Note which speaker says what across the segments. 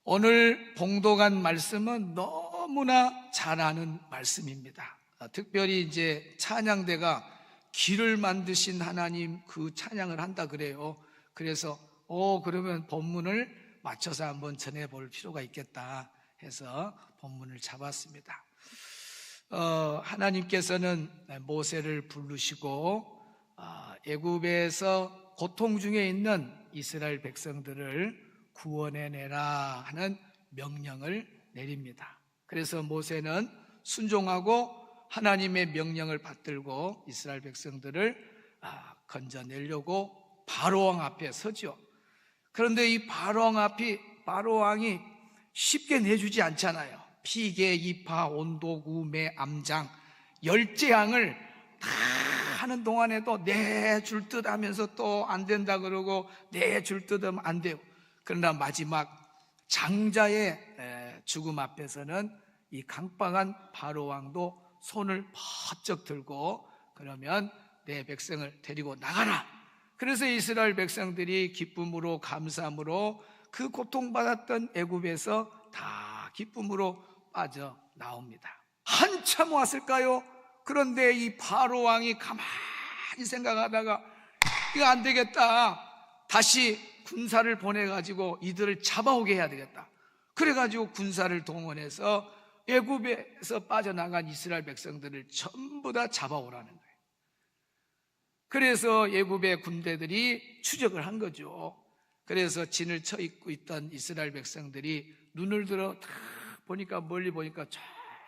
Speaker 1: 오늘 봉독한 말씀은 너무나 잘 아는 말씀입니다. 특별히 이제 찬양대가 길을 만드신 하나님 그 찬양을 한다 그래요. 그래서 그러면 본문을 맞춰서 한번 전해볼 필요가 있겠다 해서 본문을 잡았습니다. 하나님께서는 모세를 부르시고 애굽에서 고통 중에 있는 이스라엘 백성들을 구원해내라 하는 명령을 내립니다. 그래서 모세는 순종하고 하나님의 명령을 받들고 이스라엘 백성들을 건져내려고 바로왕 앞에 서죠. 그런데 이 바로왕이 쉽게 내주지 않잖아요. 피계, 이파, 온도, 구매, 암장, 열재앙을 다 하는 동안에도 내줄 듯 하면서 또 안 된다 그러고 내줄 듯 하면 안 돼요. 그러나 마지막 장자의 죽음 앞에서는 이 강박한 바로왕도 손을 번쩍 들고 그러면 내 백성을 데리고 나가라. 그래서 이스라엘 백성들이 기쁨으로 감사함으로 그 고통받았던 애굽에서 다 기쁨으로 빠져나옵니다. 한참 왔을까요? 그런데 이 바로왕이 가만히 생각하다가 이거 안 되겠다, 다시 군사를 보내가지고 이들을 잡아오게 해야 되겠다. 그래가지고 군사를 동원해서 애굽에서 빠져나간 이스라엘 백성들을 전부 다 잡아오라는 거예요. 그래서 애굽의 군대들이 추적을 한 거죠. 그래서 진을 쳐 입고 있던 이스라엘 백성들이 눈을 들어 딱 보니까, 멀리 보니까 저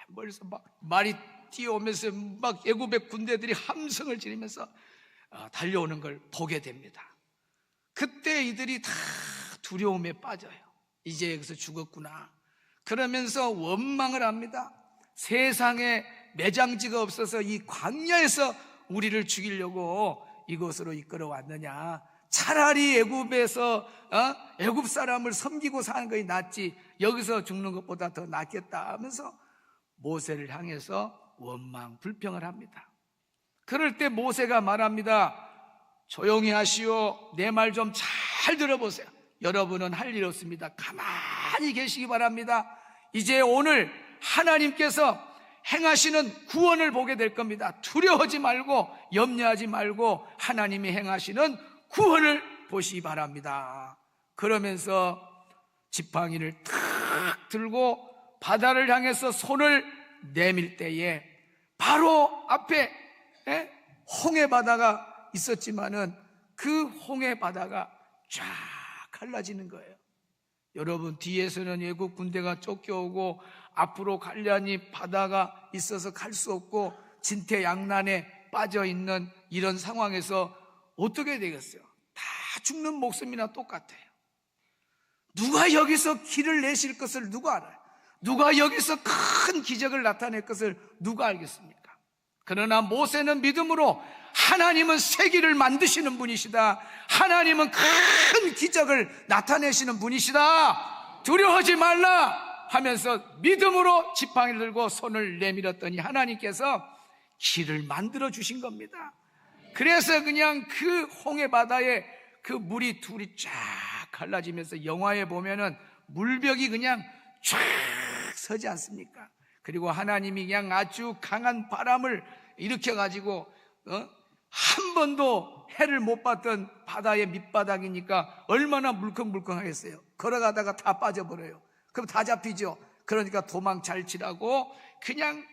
Speaker 1: 멀리서 막 말이 뛰어오면서 막 애굽의 군대들이 함성을 지르면서 달려오는 걸 보게 됩니다. 그때 이들이 다 두려움에 빠져요. 이제 여기서 죽었구나 그러면서 원망을 합니다. 세상에 매장지가 없어서 이 광야에서 우리를 죽이려고 이곳으로 이끌어 왔느냐, 차라리 애굽에서 애굽 사람을 섬기고 사는 것이 낫지 여기서 죽는 것보다 더 낫겠다 하면서 모세를 향해서 원망 불평을 합니다. 그럴 때 모세가 말합니다. 조용히 하시오. 내 말 좀 잘 들어보세요. 여러분은 할 일 없습니다. 가만히 계시기 바랍니다. 이제 오늘 하나님께서 행하시는 구원을 보게 될 겁니다. 두려워하지 말고 염려하지 말고 하나님이 행하시는 구원을 보시기 바랍니다. 그러면서 지팡이를 탁 들고 바다를 향해서 손을 내밀 때에 바로 앞에 홍해 바다가 있었지만은 그 홍해 바다가 쫙 갈라지는 거예요. 여러분, 뒤에서는 애국 군대가 쫓겨오고 앞으로 가려니 바다가 있어서 갈 수 없고 진퇴양난에 빠져 있는 이런 상황에서 어떻게 되겠어요? 다 죽는 목숨이나 똑같아요. 누가 여기서 길을 내실 것을 누가 알아요? 누가 여기서 큰 기적을 나타낼 것을 누가 알겠습니까? 그러나 모세는 믿음으로 하나님은 세기를 만드시는 분이시다, 하나님은 큰 기적을 나타내시는 분이시다, 두려워하지 말라 하면서 믿음으로 지팡이를 들고 손을 내밀었더니 하나님께서 길을 만들어 주신 겁니다. 그래서 그냥 그 홍해 바다에 그 물이 둘이 쫙 갈라지면서 영화에 보면은 물벽이 그냥 쫙 서지 않습니까? 그리고 하나님이 그냥 아주 강한 바람을 일으켜가지고 한 번도 해를 못 봤던 바다의 밑바닥이니까 얼마나 물컹물컹하겠어요. 걸어가다가 다 빠져버려요. 그럼 다 잡히죠. 그러니까 도망 잘 치라고 그냥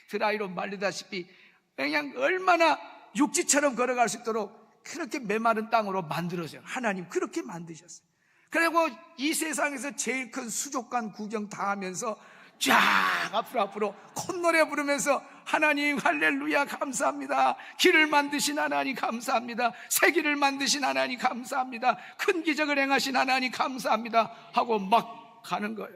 Speaker 1: 드라이로 말리다시피 그냥 얼마나 육지처럼 걸어갈 수 있도록 그렇게 메마른 땅으로 만들어져요. 하나님 그렇게 만드셨어요. 그리고 이 세상에서 제일 큰 수족관 구경 다 하면서 쫙 앞으로 콧노래 부르면서 하나님 할렐루야 감사합니다, 길을 만드신 하나님 감사합니다, 세기를 만드신 하나님 감사합니다, 큰 기적을 행하신 하나님 감사합니다 하고 막 가는 거예요.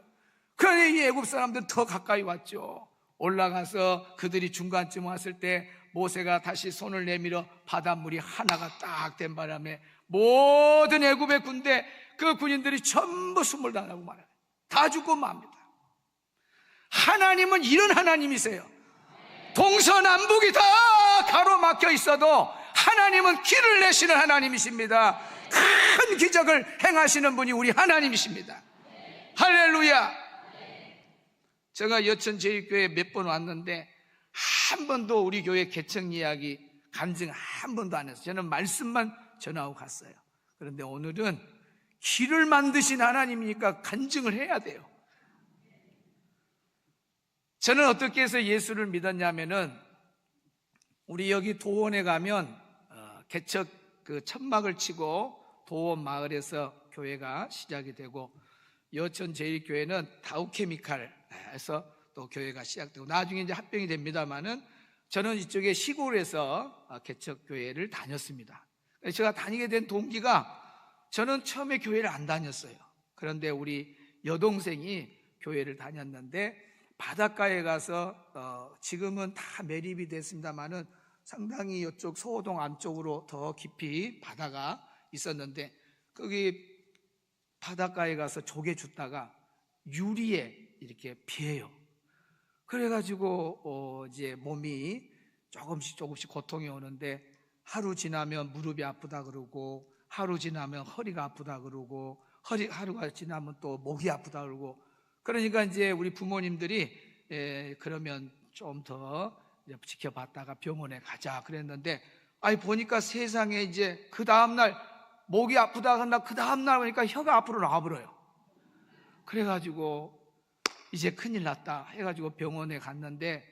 Speaker 1: 그런데 이 애굽 사람들은 더 가까이 왔죠. 올라가서 그들이 중간쯤 왔을 때 모세가 다시 손을 내밀어 바닷물이 하나가 딱 된 바람에 모든 애굽의 군대 그 군인들이 전부 숨을 다 나고 말아요. 다 죽고 맙니다. 하나님은 이런 하나님이세요. 동서남북이 다 가로막혀 있어도 하나님은 길을 내시는 하나님이십니다. 큰 기적을 행하시는 분이 우리 하나님이십니다. 할렐루야. 제가 여천제일교회 몇 번 왔는데 한 번도 우리 교회 개척 이야기 간증 한 번도 안 했어요. 저는 말씀만 전하고 갔어요. 그런데 오늘은 길을 만드신 하나님이니까 간증을 해야 돼요. 저는 어떻게 해서 예수를 믿었냐면은 우리 여기 도원에 가면 개척 그 천막을 치고 도원 마을에서 교회가 시작이 되고 여천제일교회는 다우케미칼에서 또 교회가 시작되고 나중에 이제 합병이 됩니다만은 저는 이쪽에 시골에서 개척교회를 다녔습니다. 제가 다니게 된 동기가 저는 처음에 교회를 안 다녔어요. 그런데 우리 여동생이 교회를 다녔는데 바닷가에 가서 지금은 다 매립이 됐습니다만은 상당히 이쪽 소호동 안쪽으로 더 깊이 바다가 있었는데 거기 바닷가에 가서 조개 줍다가 유리에 이렇게 피해요. 그래가지고 이제 몸이 조금씩 고통이 오는데 하루 지나면 무릎이 아프다 그러고 하루 지나면 허리가 아프다 그러고 하루가 지나면 또 목이 아프다 그러고 그러니까 이제 우리 부모님들이 그러면 좀 더 지켜봤다가 병원에 가자 그랬는데 보니까 세상에 이제 그 다음날 목이 아프다 한다 그 다음날 보니까 혀가 앞으로 나와버려요. 그래가지고 이제 큰일 났다 해가지고 병원에 갔는데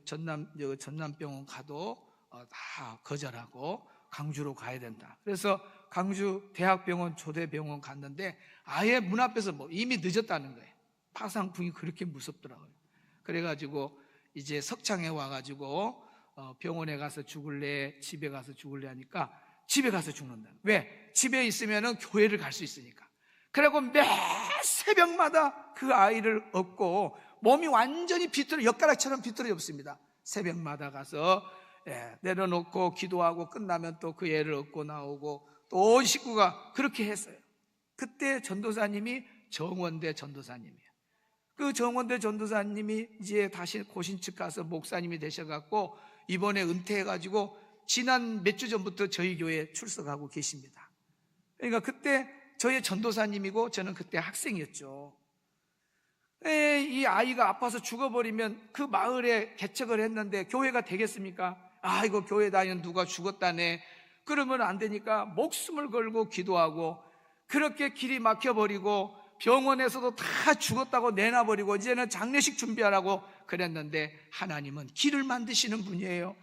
Speaker 1: 전남병원 가도 다 거절하고 강주로 가야 된다. 그래서 강주 대학병원 조대병원 갔는데 아예 문 앞에서 이미 늦었다는 거예요. 파상풍이 그렇게 무섭더라고요. 그래가지고 이제 석창에 와가지고 병원에 가서 죽을래 집에 가서 죽을래 하니까 집에 가서 죽는다. 왜? 집에 있으면 교회를 갈 수 있으니까. 그리고 매 새벽마다 그 아이를 업고 몸이 완전히 엿가락처럼 비틀어졌습니다. 새벽마다 가서 내려놓고 기도하고 끝나면 또 그 애를 업고 나오고 또 온 식구가 그렇게 했어요. 그때 전도사님이 정원대 전도사님이에요. 그 정원대 전도사님이 이제 다시 고신측 가서 목사님이 되셔갖고 이번에 은퇴해가지고 지난 몇 주 전부터 저희 교회에 출석하고 계십니다. 그러니까 그때 저의 전도사님이고 저는 그때 학생이었죠. 이 아이가 아파서 죽어버리면 그 마을에 개척을 했는데 교회가 되겠습니까? 이거 교회 다니는 누가 죽었다네. 그러면 안 되니까 목숨을 걸고 기도하고 그렇게 길이 막혀버리고 병원에서도 다 죽었다고 내놔버리고 이제는 장례식 준비하라고 그랬는데 하나님은 길을 만드시는 분이에요.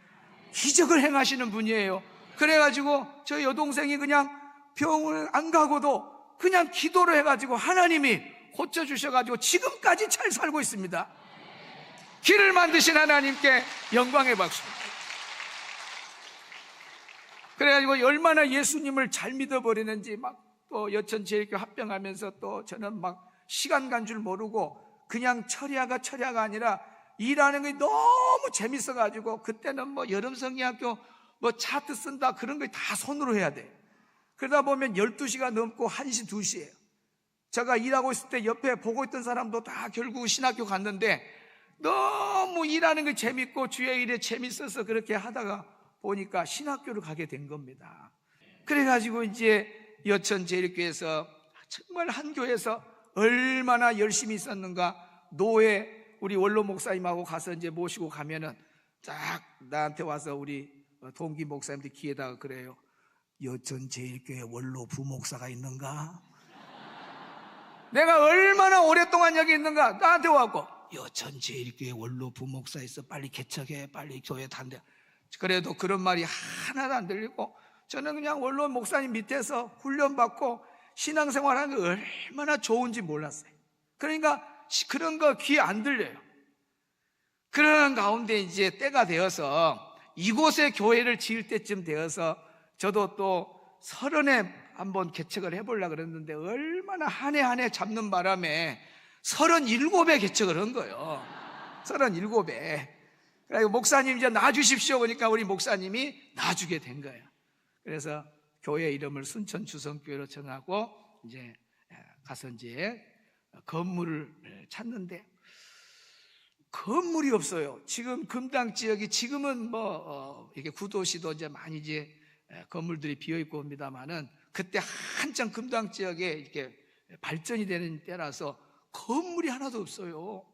Speaker 1: 기적을 행하시는 분이에요. 그래가지고 저 여동생이 그냥 병원을 안 가고도 그냥 기도를 해가지고 하나님이 고쳐주셔가지고 지금까지 잘 살고 있습니다. 길을 만드신 하나님께 영광의 박수. 그래가지고 얼마나 예수님을 잘 믿어버리는지 또 여천제일교 합병하면서 또 저는 시간 간 줄 모르고 그냥 철야가 아니라 일하는 게 너무 재밌어가지고 그때는 여름성리학교 차트 쓴다 그런 거 다 손으로 해야 돼. 그러다 보면 12시가 넘고 1시, 2시예요. 제가 일하고 있을 때 옆에 보고 있던 사람도 다 결국 신학교 갔는데 너무 일하는 게 재밌고 주의 일에 재밌어서 그렇게 하다가 보니까 신학교를 가게 된 겁니다. 그래가지고 이제 여천제일교회에서 정말 한 교회에서 얼마나 열심히 있었는가. 노예 우리 원로 목사님하고 가서 이제 모시고 가면은 딱 나한테 와서 우리 동기 목사님들 귀에다가 그래요. 여천제일교회 원로 부목사가 있는가? 내가 얼마나 오랫동안 여기 있는가 나한테 와갖고 여천제일교회 원로 부목사 있어 빨리 개척해 빨리 교회 단대. 그래도 그런 말이 하나도 안 들리고 저는 그냥 원로 목사님 밑에서 훈련받고 신앙생활하는 게 얼마나 좋은지 몰랐어요. 그러니까 그런 거 귀에 안 들려요. 그런 가운데 이제 때가 되어서 이곳에 교회를 지을 때쯤 되어서 저도 또 30에 한번 개척을 해보려고 그랬는데 얼마나 한 해 잡는 바람에 37에 개척을 한 거예요. 37에. 그래서 목사님 이제 놔주십시오. 그러니까 우리 목사님이 놔주게 된 거예요. 그래서 교회 이름을 순천주성교회로 정하고 이제 가서 이제 건물을 찾는데 건물이 없어요. 지금 금당 지역이 지금은 이게 구도시도 이제 많이 이제 건물들이 비어 있고 합니다만은 그때 한창 금당 지역에 이렇게 발전이 되는 때라서 건물이 하나도 없어요.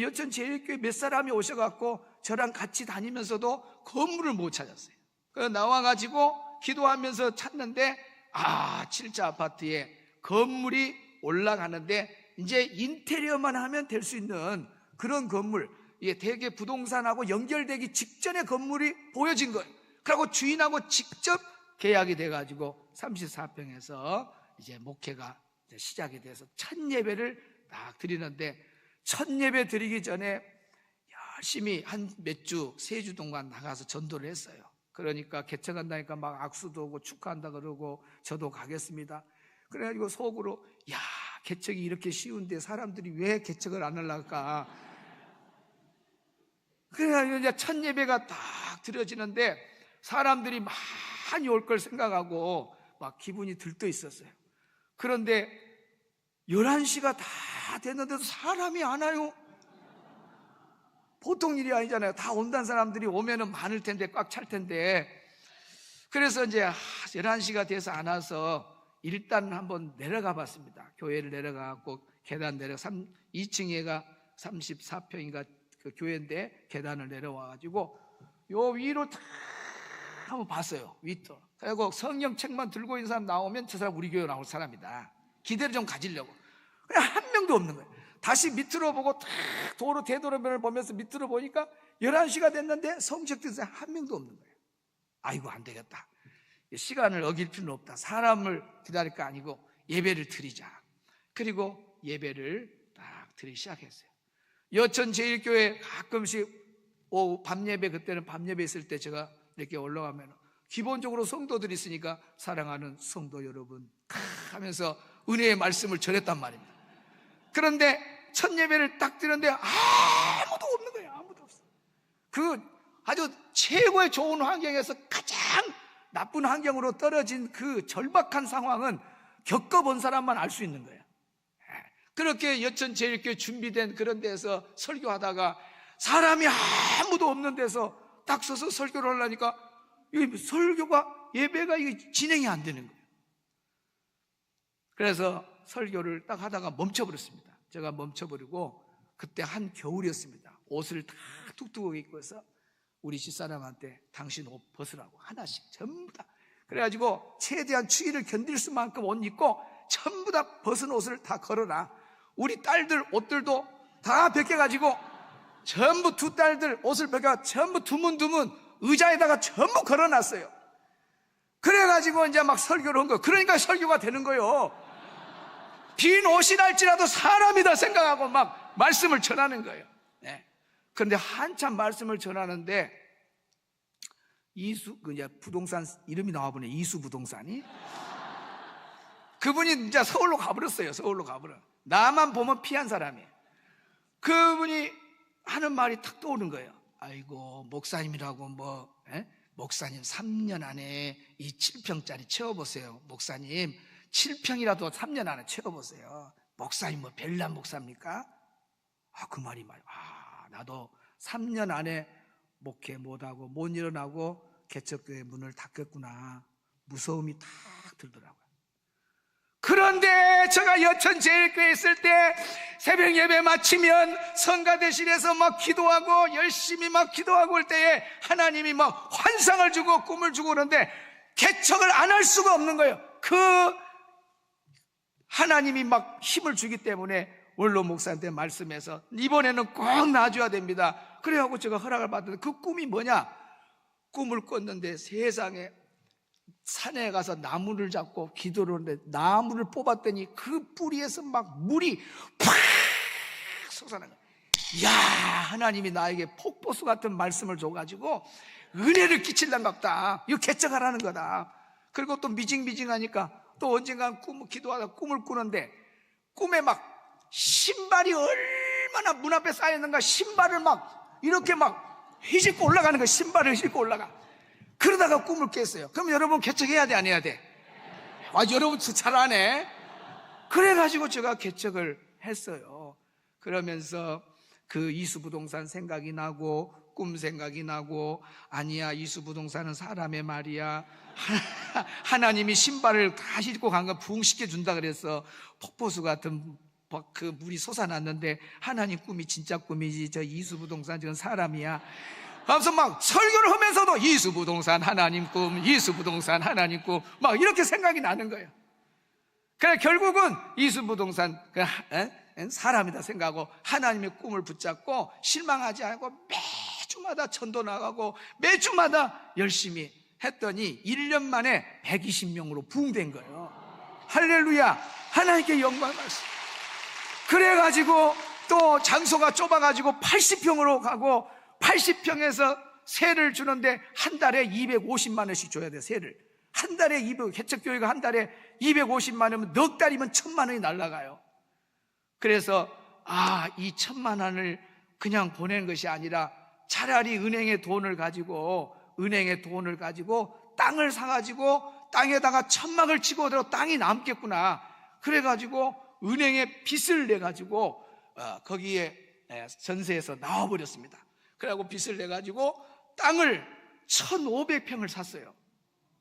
Speaker 1: 여천 제일교회 몇 사람이 오셔갖고 저랑 같이 다니면서도 건물을 못 찾았어요. 그래서 나와가지고 기도하면서 찾는데 7자 아파트에 건물이 올라가는데 이제 인테리어만 하면 될 수 있는 그런 건물, 이게 대개 부동산하고 연결되기 직전에 건물이 보여진 거예요. 그리고 주인하고 직접 계약이 돼가지고 34평에서 이제 목회가 이제 시작이 돼서 첫 예배를 딱 드리는데, 첫 예배 드리기 전에 열심히 한 몇 주, 3주 동안 나가서 전도를 했어요. 그러니까 개척한다니까 막 악수도 오고 축하한다 그러고 저도 가겠습니다. 그래가지고 속으로 개척이 이렇게 쉬운데 사람들이 왜 개척을 안 하려까. 그래가지고 이제 첫 예배가 딱 드려지는데 사람들이 많이 올 걸 생각하고 막 기분이 들떠 있었어요. 그런데 11시가 다 됐는데도 사람이 안 와요. 보통 일이 아니잖아요. 다 온다는 사람들이 오면은 많을 텐데, 꽉 찰 텐데. 그래서 이제 11시가 돼서 안 와서 일단 한번 내려가 봤습니다. 교회를 내려가고 계단 2층에가 34평인가 그 교회인데 계단을 내려와가지고 요 위로 다 한번 봤어요. 위도. 그리고 성경책만 들고 있는 사람 나오면 저 사람 우리 교회 나올 사람이다. 기대를 좀 가지려고. 그냥 한 명도 없는 거예요. 다시 밑으로 보고 탁 도로 대도로변을 보면서 밑으로 보니까 11시가 됐는데 성책 듣는 사람 한 명도 없는 거예요. 아이고 안 되겠다. 시간을 어길 필요는 없다. 사람을 기다릴 거 아니고 예배를 드리자. 그리고 예배를 딱 드리기 시작했어요. 여천 제일교회 가끔씩 오후 밤예배, 그때는 밤예배 있을 때 제가 이렇게 올라가면 기본적으로 성도들이 있으니까 사랑하는 성도 여러분 하면서 은혜의 말씀을 전했단 말입니다. 그런데 첫 예배를 딱 드렸는데 아무도 없는 거예요. 아무도 없어요. 그 아주 최고의 좋은 환경에서 가장 나쁜 환경으로 떨어진 그 절박한 상황은 겪어본 사람만 알 수 있는 거예요. 그렇게 여천 제일교회 준비된 그런 데서 설교하다가 사람이 아무도 없는 데서 딱 서서 설교를 하려니까 이 설교가, 예배가 이게 진행이 안 되는 거예요. 그래서 설교를 딱 하다가 멈춰버렸습니다. 제가 멈춰버리고 그때 한 겨울이었습니다. 옷을 다 툭툭하게 입고 해서 우리 집사람한테 당신 옷 벗으라고 하나씩 전부 다. 그래가지고 최대한 추위를 견딜 수만큼 옷 입고 전부 다 벗은 옷을 다 걸어놔. 우리 딸들 옷들도 다 벗겨가지고 전부 두 딸들 옷을 벗겨 전부 두문두문 의자에다가 전부 걸어놨어요. 그래가지고 이제 막 설교를 한 거예요. 그러니까 설교가 되는 거예요. 빈 옷이랄지라도 사람이다 생각하고 막 말씀을 전하는 거예요. 네. 그런데 한참 말씀을 전하는데 이제 부동산 이름이 나와보네. 이수 부동산이. 그분이 이제 서울로 가버렸어요. 서울로 가버려. 나만 보면 피한 사람이에요. 그분이 하는 말이 탁 떠오르는 거예요. 아이고 목사님이라고 목사님 3년 안에 이 7평짜리 채워보세요. 목사님 7평이라도 3년 안에 채워보세요. 목사님 뭐 별난 목사입니까? 그 말이 나도 3년 안에 목회 못하고 못 일어나고 개척교회 문을 닫겠구나. 무서움이 탁 들더라고요. 그런데 제가 여천 제일교회에 있을 때 새벽 예배 마치면 성가대실에서 막 기도하고 열심히 막 기도하고 올 때에 하나님이 막 환상을 주고 꿈을 주고 그러는데 개척을 안 할 수가 없는 거예요. 그 하나님이 막 힘을 주기 때문에 원로 목사한테 말씀해서 이번에는 꼭 놔줘야 됩니다. 그래갖고 제가 허락을 받았는데 그 꿈이 뭐냐? 꿈을 꿨는데 세상에 산에 가서 나무를 잡고 기도를 하는데 나무를 뽑았더니 그 뿌리에서 막 물이 팍 솟아나는 거예요. 이야, 하나님이 나에게 폭포수 같은 말씀을 줘가지고 은혜를 끼칠란갑다. 이거 개척하라는 거다. 그리고 또 미징미징하니까 또 언젠가 기도하다 꿈을 꾸는데 꿈에 막 신발이 얼마나 문 앞에 쌓여있는가. 신발을 막 이렇게 막 휘젓고 올라가는 거예요. 신발을 휘젓고 올라가. 그러다가 꿈을 깼어요. 그럼 여러분 개척해야 돼, 안 해야 돼? 여러분 잘하네. 그래가지고 제가 개척을 했어요. 그러면서 그 이수부동산 생각이 나고 꿈 생각이 나고, 아니야, 이수부동산은 사람의 말이야, 하나님이 신발을 다 신고 간 거 부흥시켜 준다 그래서 폭포수 같은 그 물이 솟아났는데, 하나님 꿈이 진짜 꿈이지, 저 이수부동산 저건 사람이야. 그래서 막 설교를 하면서도 이수부동산 하나님 꿈, 이수부동산 하나님 꿈, 막 이렇게 생각이 나는 거예요. 그래 결국은 이수부동산 사람이다 생각하고 하나님의 꿈을 붙잡고 실망하지 않고 매주마다 전도 나가고 매주마다 열심히 했더니 1년 만에 120명으로 부흥된 거예요. 할렐루야, 하나님께 영광 받습니다. 그래가지고 또 장소가 좁아가지고 80평으로 가고, 80평에서 세를 주는데 한 달에 250만 원씩 줘야 돼. 세를 한 달에 개척교회가 한 달에 250만 원이면 넉 달이면 1,000만 원이 날아가요. 그래서 이 1,000만 원을 그냥 보낸 것이 아니라 차라리 은행에 돈을 가지고 땅을 사가지고 땅에다가 천막을 치고 들어 땅이 남겠구나. 그래가지고 은행에 빚을 내가지고 거기에 전세에서 나와버렸습니다. 그래가지고 빚을 내가지고 땅을 1,500평을 샀어요.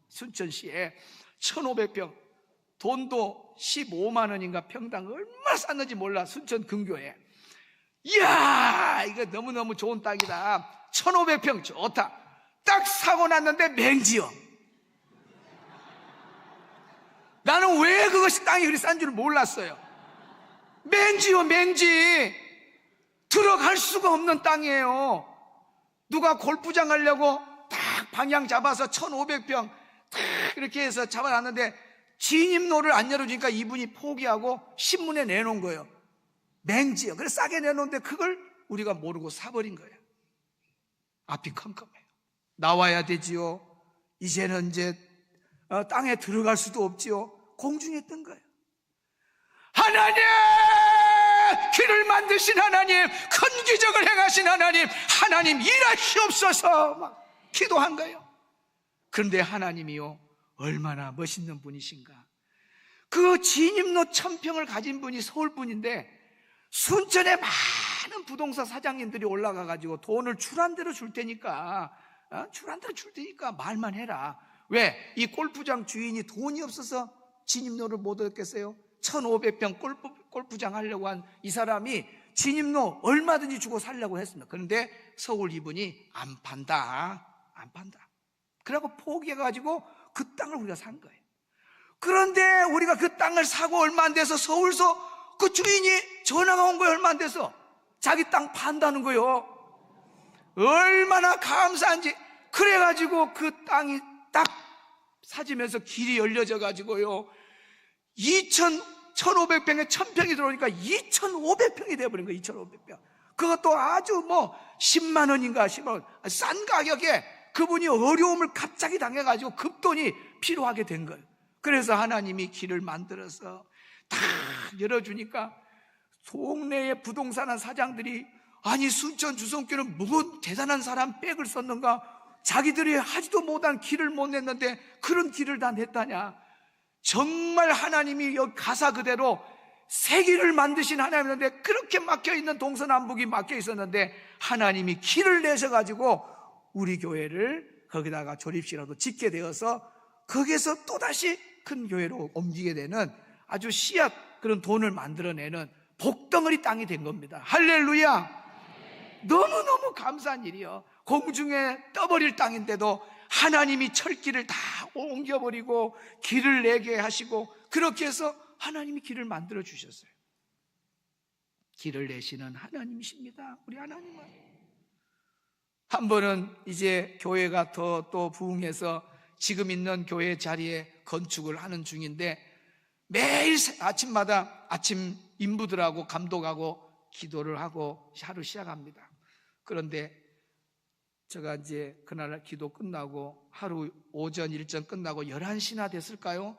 Speaker 1: 순천시에 1,500평, 돈도 15만 원인가 평당, 얼마나 쌌는지 몰라. 순천 근교에. 이야, 이거 너무너무 좋은 땅이다. 1,500평 좋다. 딱 사고 났는데 맹지요. 나는 왜 그것이 땅이 그리 싼 줄 몰랐어요. 맹지요, 맹지. 들어갈 수가 없는 땅이에요. 누가 골프장 하려고 딱 방향 잡아서 1,500평 딱 이렇게 해서 잡아놨는데 진입로를 안 열어주니까 이분이 포기하고 신문에 내놓은 거예요. 맹지요. 그래서 싸게 내놓은데 그걸 우리가 모르고 사버린 거예요. 앞이 컴컴해요. 나와야 되지요. 이제는 이제 땅에 들어갈 수도 없지요. 공중에 뜬 거예요. 하나님, 길을 만드신 하나님, 큰 기적을 행하신 하나님 일하시옵소서 막 기도한 거예요. 그런데 하나님이요, 얼마나 멋있는 분이신가. 그 진입로 1,000평을 가진 분이 서울 분인데 순천에 많은 부동산 사장님들이 올라가가지고 돈을 줄한대로 줄 테니까 말만 해라. 왜? 이 골프장 주인이 돈이 없어서 진입로를 못 얻겠어요? 1,500평 골프장 하려고 한 이 사람이 진입로 얼마든지 주고 살려고 했습니다. 그런데 서울 이분이 안 판다. 그래갖고 포기해가지고 그 땅을 우리가 산 거예요. 그런데 우리가 그 땅을 사고 얼마 안 돼서 서울서 그 주인이 전화가 온 거예요. 얼마 안 돼서 자기 땅 판다는 거예요. 얼마나 감사한지. 그래가지고 그 땅이 딱 사지면서 길이 열려져 가지고요, 1,500평에 1,000평이 들어오니까 2,500평이 돼버린 거예요. 2,500평. 그것도 아주 10만 원인가 10만 원 싼 가격에 그분이 어려움을 갑자기 당해가지고 급돈이 필요하게 된 거예요. 그래서 하나님이 길을 만들어서 다 열어주니까 동네의 부동산 사장들이, 아니 순천 주성교는 무슨 대단한 사람 백을 썼는가, 자기들이 하지도 못한 길을 못 냈는데 그런 길을 다 냈다냐. 정말 하나님이 여기 가사 그대로 새 길을 만드신 하나님인데, 그렇게 막혀있는 동서남북이 막혀있었는데 하나님이 길을 내셔가지고 우리 교회를 거기다가 조립식이라도 짓게 되어서 거기에서 또다시 큰 교회로 옮기게 되는 아주 씨앗, 그런 돈을 만들어내는 복덩어리 땅이 된 겁니다. 할렐루야. 너무너무 감사한 일이요. 공중에 떠버릴 땅인데도 하나님이 철길을 다 옮겨버리고 길을 내게 하시고, 그렇게 해서 하나님이 길을 만들어 주셨어요. 길을 내시는 하나님이십니다. 우리 하나님은. 한 번은 이제 교회가 또 부흥해서 지금 있는 교회 자리에 건축을 하는 중인데, 매일 아침마다 아침 인부들하고 감독하고 기도를 하고 하루 시작합니다. 그런데 제가 이제 그날 기도 끝나고 하루 오전 일정 끝나고 11시나 됐을까요?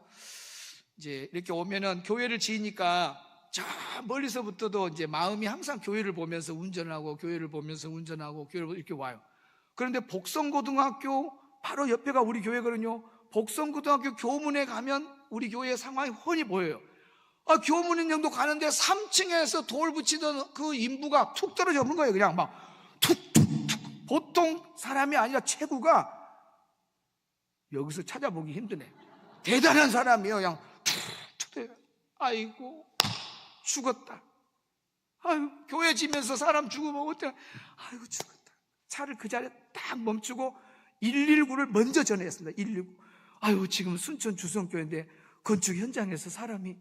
Speaker 1: 이제 이렇게 오면은 교회를 지으니까 저 멀리서부터도 이제 마음이 항상 교회를 보면서 운전하고 이렇게 와요. 그런데 복성고등학교 바로 옆에가 우리 교회거든요. 복성고등학교 교문에 가면 우리 교회의 상황이 훤히 보여요. 교문 정도 가는데 3층에서 돌 붙이던 그 인부가 툭 떨어져 오는 거예요. 그냥 막 툭툭툭. 보통 사람이 아니라 최구가 여기서 찾아보기 힘드네. 대단한 사람이에요. 그냥 툭툭. 아이고 죽었다. 아유, 교회 지면서 사람 죽으면 어때? 아이고 죽었다. 차를 그 자리에 딱 멈추고 119를 먼저 전화했습니다. 119. 아유, 지금 순천 주성교회인데 건축 현장에서 사람이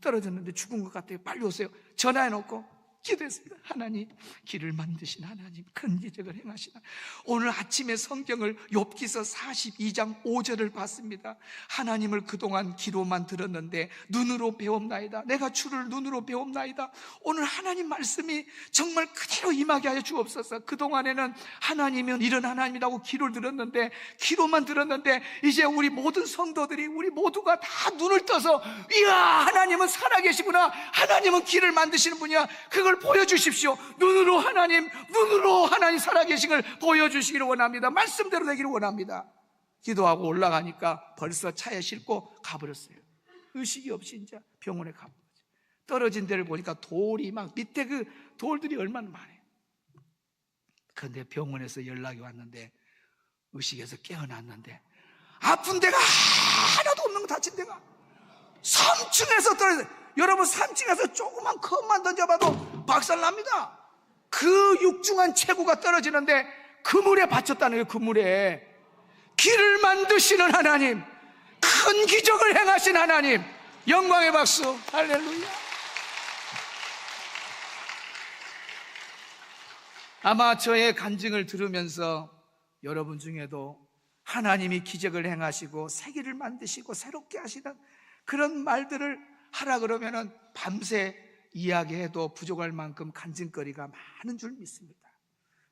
Speaker 1: 떨어졌는데 죽은 것 같아요. 빨리 오세요. 전화해놓고 기도했습니다. 하나님, 길을 만드신 하나님, 큰 기적을 행하시나. 오늘 아침에 성경을 욥기서 42장 5절을 봤습니다. 하나님을 그동안 귀로만 들었는데 눈으로 배웠나이다. 내가 주를 눈으로 배웠나이다. 오늘 하나님 말씀이 정말 그대로 임하게 하여 주옵소서. 그동안에는 하나님은 이런 하나님이라고 귀를 들었는데, 귀로만 들었는데, 이제 우리 모든 성도들이, 우리 모두가 다 눈을 떠서 이야, 하나님은 살아계시구나, 하나님은 길을 만드시는 분이야, 그걸 보여주십시오. 눈으로 하나님 살아계신 걸 보여주시기를 원합니다. 말씀대로 되기를 원합니다. 기도하고 올라가니까 벌써 차에 싣고 가버렸어요. 의식이 없이 이제 병원에 가버렸어요. 떨어진 데를 보니까 돌이 막 밑에 그 돌들이 얼마나 많아요. 그런데 병원에서 연락이 왔는데, 의식에서 깨어났는데 아픈 데가 하나도 없는 거, 다친 데가 3층에서 떨어졌어요. 여러분, 3층에서 조그만 컵만 던져봐도 박살납니다. 그 육중한 체구가 떨어지는데 그물에 받쳤다는 거예요. 그물에. 길을 만드시는 하나님, 큰 기적을 행하신 하나님, 영광의 박수. 할렐루야. 아마 저의 간증을 들으면서 여러분 중에도 하나님이 기적을 행하시고 세계를 만드시고 새롭게 하시는 그런 말들을 하라 그러면은 밤새 이야기해도 부족할 만큼 간증거리가 많은 줄 믿습니다.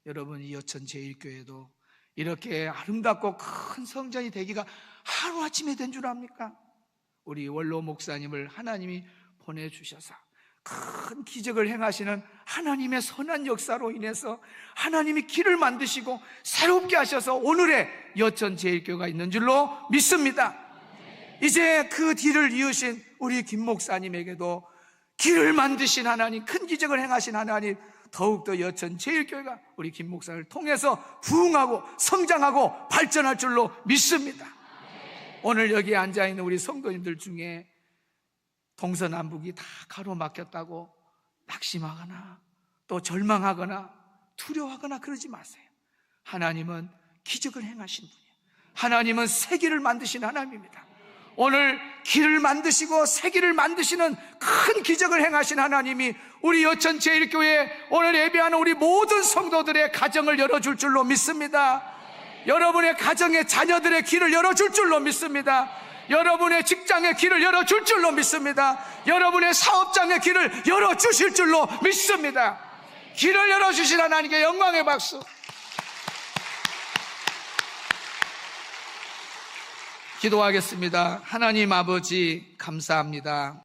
Speaker 1: 여러분, 이 여천 제1교회도 이렇게 아름답고 큰 성전이 되기가 하루아침에 된 줄 압니까? 우리 원로 목사님을 하나님이 보내주셔서 큰 기적을 행하시는 하나님의 선한 역사로 인해서 하나님이 길을 만드시고 새롭게 하셔서 오늘의 여천 제1교회가 있는 줄로 믿습니다. 이제 그 뒤를 이으신 우리 김 목사님에게도 길을 만드신 하나님, 큰 기적을 행하신 하나님, 더욱더 여천 제1교회가 우리 김 목사를 통해서 부흥하고 성장하고 발전할 줄로 믿습니다. 오늘 여기에 앉아있는 우리 성도님들 중에 동서남북이 다 가로막혔다고 낙심하거나 또 절망하거나 두려워하거나 그러지 마세요. 하나님은 기적을 행하신 분이에요. 하나님은 세계를 만드신 하나님입니다. 오늘 길을 만드시고 세계를 만드시는 큰 기적을 행하신 하나님이 우리 여천 제1교회 오늘 예배하는 우리 모든 성도들의 가정을 열어줄 줄로 믿습니다. 여러분의 가정의 자녀들의 길을 열어줄 줄로 믿습니다. 여러분의 직장의 길을 열어줄 줄로 믿습니다. 여러분의 사업장의 길을 열어주실 줄로 믿습니다. 길을 열어주신 하나님께 영광의 박수. 기도하겠습니다. 하나님 아버지, 감사합니다.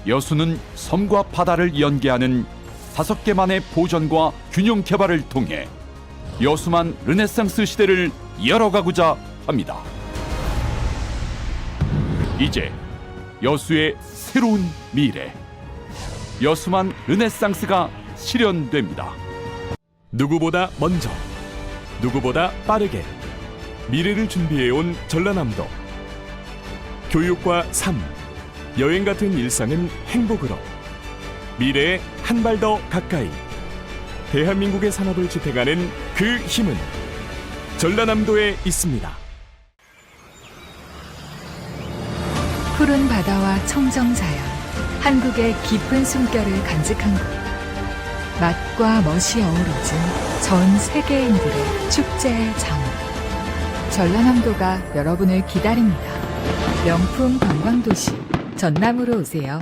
Speaker 2: 여수는 섬과 바다를 연계하는 5개만의 보전과 균형 개발을 통해 여수만 르네상스 시대를 열어가고자 합니다. 이제 여수의 새로운 미래, 여수만 르네상스가 실현됩니다.
Speaker 3: 누구보다 먼저, 누구보다 빠르게 미래를 준비해온 전라남도. 교육과 삶, 여행 같은 일상은 행복으로, 미래에 한 발 더 가까이 대한민국의 산업을 지탱하는 그 힘은 전라남도에 있습니다.
Speaker 4: 푸른 바다와 청정 자연, 한국의 깊은 숨결을 간직한 곳. 맛과 멋이 어우러진 전 세계인들의 축제의 장. 전라남도가 여러분을 기다립니다. 명품 관광도시 전남으로 오세요.